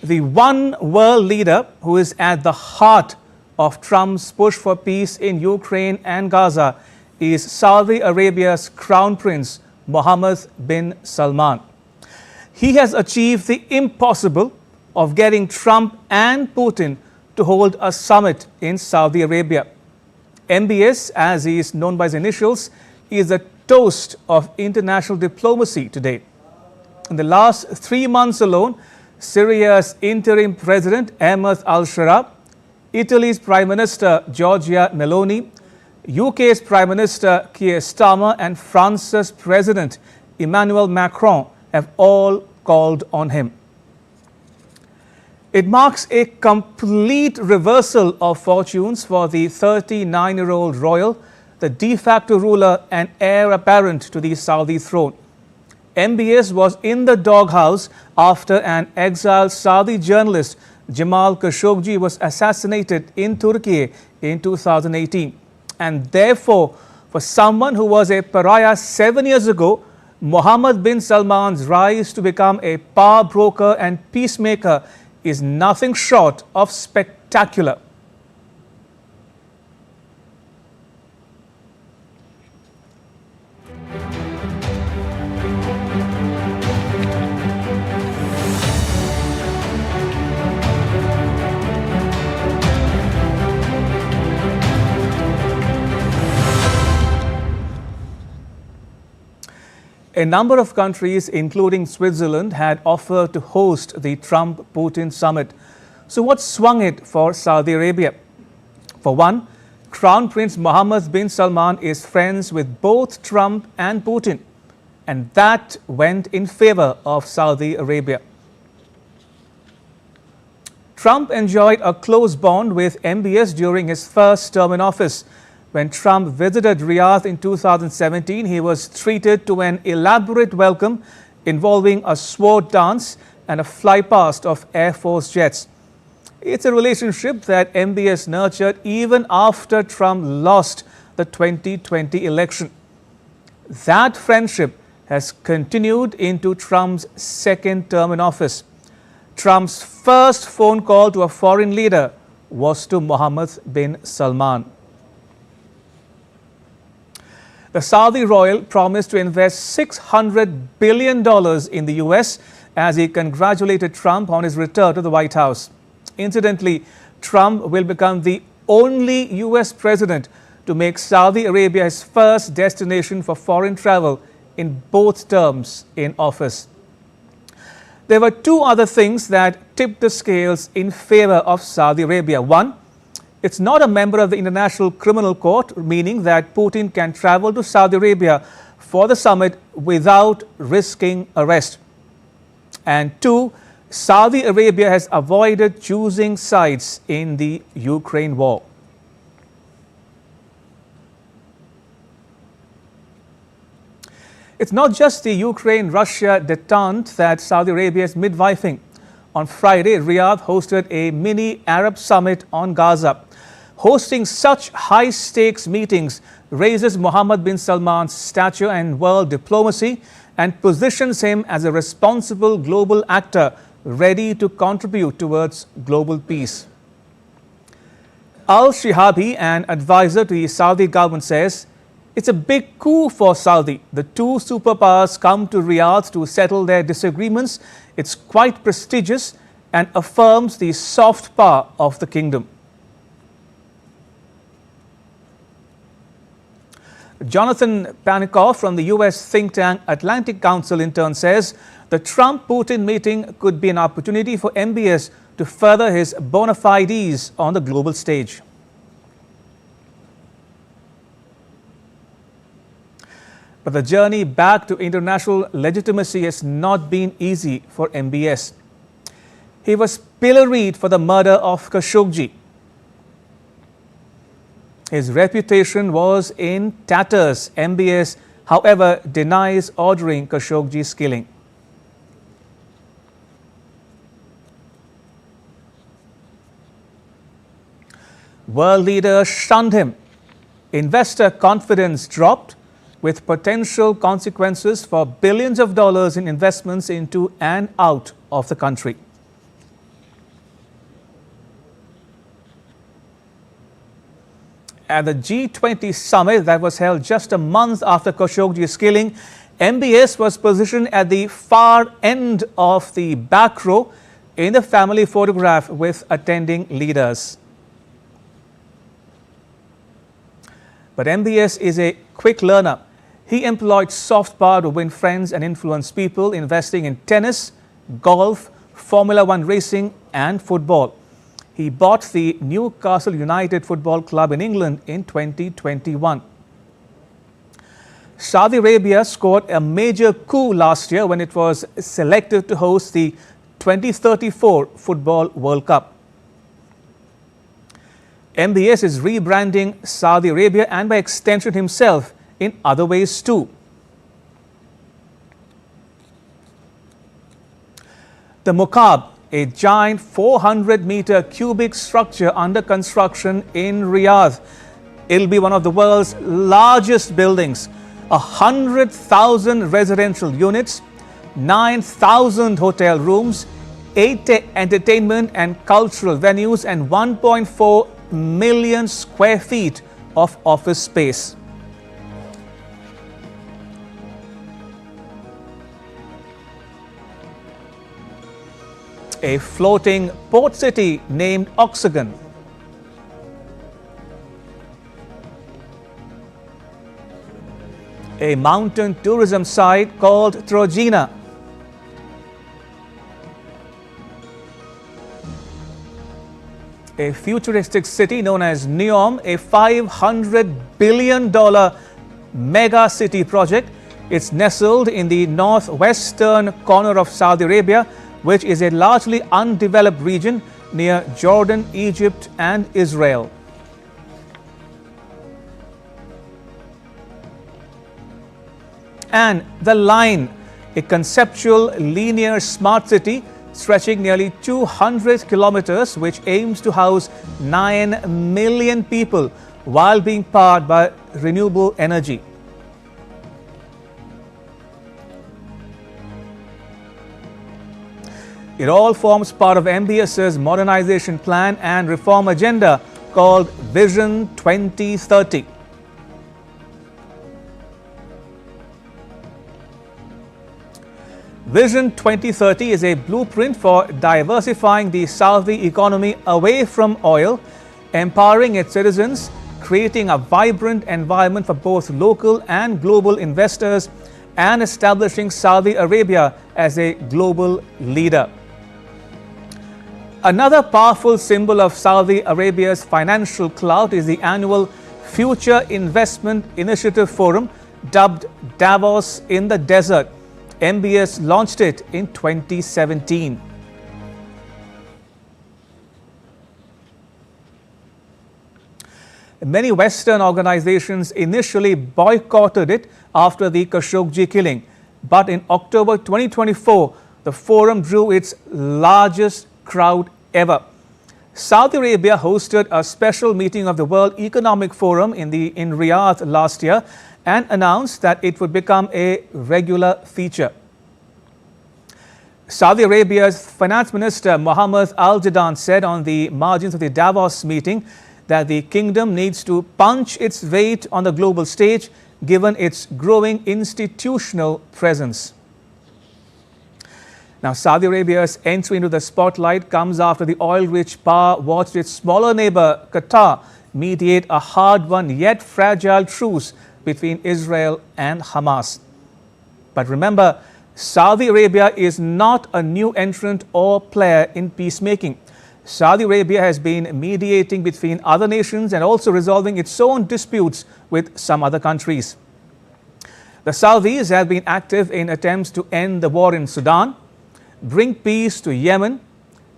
The one world leader who is at the heart of Trump's push for peace in Ukraine and Gaza is Saudi Arabia's Crown Prince Mohammed bin Salman. He has achieved the impossible of getting Trump and Putin to hold a summit in Saudi Arabia. M.B.S, as he is known by his initials, is a toast of international diplomacy today. In the last 3 months alone, Syria's interim president Ahmed al-Shara, Italy's Prime Minister Giorgia Meloni, UK's Prime Minister Keir Starmer and France's President Emmanuel Macron have all called on him. It marks a complete reversal of fortunes for the 39-year-old royal, the de facto ruler and heir apparent to the Saudi throne. M.B.S was in the doghouse after an exiled Saudi journalist, Jamal Khashoggi, was assassinated in Turkey in 2018. And therefore, for someone who was a pariah 7 years ago, Mohammed bin Salman's rise to become a power broker and peacemaker is nothing short of spectacular. A number of countries, including Switzerland, had offered to host the Trump-Putin summit. So what swung it for Saudi Arabia? For one, Crown Prince Mohammed bin Salman is friends with both Trump and Putin, and that went in favor of Saudi Arabia. Trump enjoyed a close bond with M.B.S during his first term in office. When Trump visited Riyadh in 2017, he was treated to an elaborate welcome involving a sword dance and a flypast of Air Force jets. It's a relationship that M.B.S nurtured even after Trump lost the 2020 election. That friendship has continued into Trump's second term in office. Trump's first phone call to a foreign leader was to Mohammed bin Salman. The Saudi royal promised to invest $600 billion in the U.S. as he congratulated Trump on his return to the White House. Incidentally, Trump will become the only U.S. president to make Saudi Arabia his first destination for foreign travel in both terms in office. There were two other things that tipped the scales in favor of Saudi Arabia. One, it's not a member of the International Criminal Court, meaning that Putin can travel to Saudi Arabia for the summit without risking arrest. And two, Saudi Arabia has avoided choosing sides in the Ukraine war. It's not just the Ukraine-Russia detente that Saudi Arabia is midwifing. On Friday, Riyadh hosted a mini Arab summit on Gaza. Hosting such high-stakes meetings raises Mohammed bin Salman's stature in world diplomacy and positions him as a responsible global actor ready to contribute towards global peace. Al-Shihabi, an advisor to the Saudi government, says, "It's a big coup for Saudi. The two superpowers come to Riyadh to settle their disagreements. It's quite prestigious and affirms the soft power of the kingdom." Jonathan Panikoff from the U.S. think tank Atlantic Council in turn says the Trump-Putin meeting could be an opportunity for M.B.S to further his bona fides on the global stage. But the journey back to international legitimacy has not been easy for M.B.S. He was pilloried for the murder of Khashoggi. His reputation was in tatters. M.B.S, however, denies ordering Khashoggi's killing. World leaders shunned him. Investor confidence dropped, with potential consequences for billions of dollars in investments into and out of the country. at the G20 summit that was held just a month after Khashoggi's killing, M.B.S was positioned at the far end of the back row in the family photograph with attending leaders. But M.B.S is a quick learner. He employed soft power to win friends and influence people, investing in tennis, golf, Formula One racing and football. He bought the Newcastle United Football Club in England in 2021. Saudi Arabia scored a major coup last year when it was selected to host the 2034 Football World Cup. M.B.S is rebranding Saudi Arabia and by extension himself in other ways too. The Muqab, a giant 400-meter cubic structure under construction in Riyadh. It'll be one of the world's largest buildings. 100,000 residential units, 9,000 hotel rooms, 8 entertainment and cultural venues, and 1.4 million square feet of office space. A floating port city named Oxagon. A mountain tourism site called Trojena. A futuristic city known as Neom, a $500 billion mega city project. It's nestled in the northwestern corner of Saudi Arabia, which is a largely undeveloped region near Jordan, Egypt and Israel. And The Line, a conceptual linear smart city stretching nearly 200 kilometers, which aims to house 9 million people while being powered by renewable energy. It all forms part of M.B.S's modernization plan and reform agenda called Vision 2030. Vision 2030 is a blueprint for diversifying the Saudi economy away from oil, empowering its citizens, creating a vibrant environment for both local and global investors, and establishing Saudi Arabia as a global leader. Another powerful symbol of Saudi Arabia's financial clout is the annual Future Investment Initiative Forum, dubbed Davos in the Desert. M.B.S launched it in 2017. Many Western organizations initially boycotted it after the Khashoggi killing. But in October 2024, the forum drew its largest crowd ever. Saudi Arabia hosted a special meeting of the World Economic Forum in Riyadh last year and announced that it would become a regular feature. Saudi Arabia's Finance Minister Mohammed Al-Jadaan said on the margins of the Davos meeting that the kingdom needs to punch its weight on the global stage given its growing institutional presence. Now, Saudi Arabia's entry into the spotlight comes after the oil-rich power watched its smaller neighbor, Qatar, mediate a hard-won yet fragile truce between Israel and Hamas. But remember, Saudi Arabia is not a new entrant or player in peacemaking. Saudi Arabia has been mediating between other nations and also resolving its own disputes with some other countries. The Saudis have been active in attempts to end the war in Sudan, bring peace to Yemen,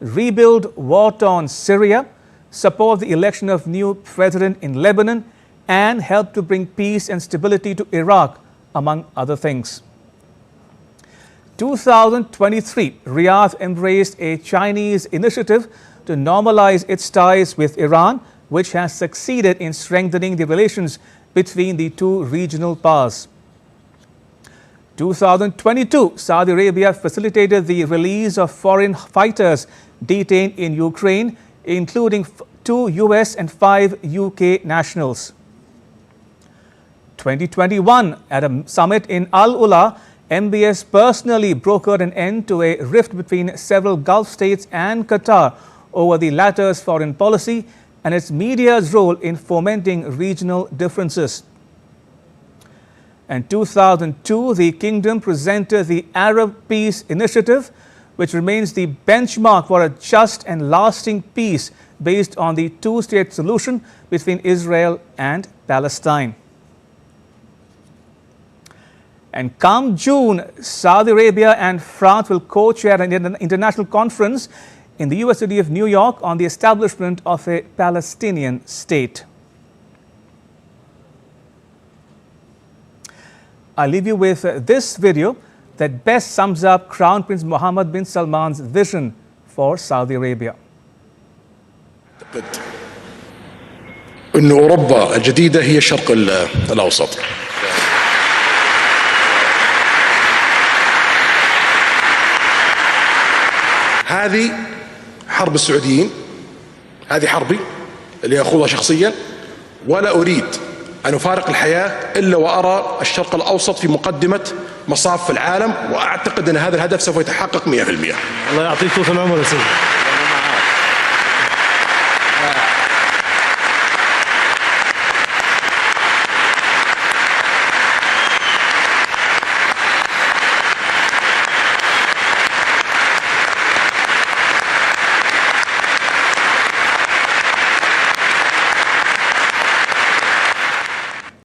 rebuild war-torn Syria, support the election of new president in Lebanon, and help to bring peace and stability to Iraq, among other things. 2023, Riyadh embraced a Chinese initiative to normalize its ties with Iran, which has succeeded in strengthening the relations between the two regional powers. 2022, Saudi Arabia facilitated the release of foreign fighters detained in Ukraine, including 2 US and 5 UK nationals. 2021, at a summit in Al Ula, M.B.S. personally brokered an end to a rift between several Gulf states and Qatar over the latter's foreign policy and its media's role in fomenting regional differences. In 2002, the kingdom presented the Arab Peace Initiative, which remains the benchmark for a just and lasting peace based on the two-state solution between Israel and Palestine. And come June, Saudi Arabia and France will co-chair an international conference in the US city of New York on the establishment of a Palestinian state. I'll leave you with this video that best sums up Crown Prince Mohammed bin Salman's vision for Saudi Arabia. إن أوروبا الجديدة هي الشرق الأوسط. هذه حرب السعوديين، هذه حربي اللي أخوضها شخصيا، ولا أريد أن أفارق الحياة إلا وأرى الشرق الأوسط في مقدمة مصاف العالم، وأعتقد أن هذا الهدف سوف يتحقق 100%. الله يعطيك طول العمر يا سيدي.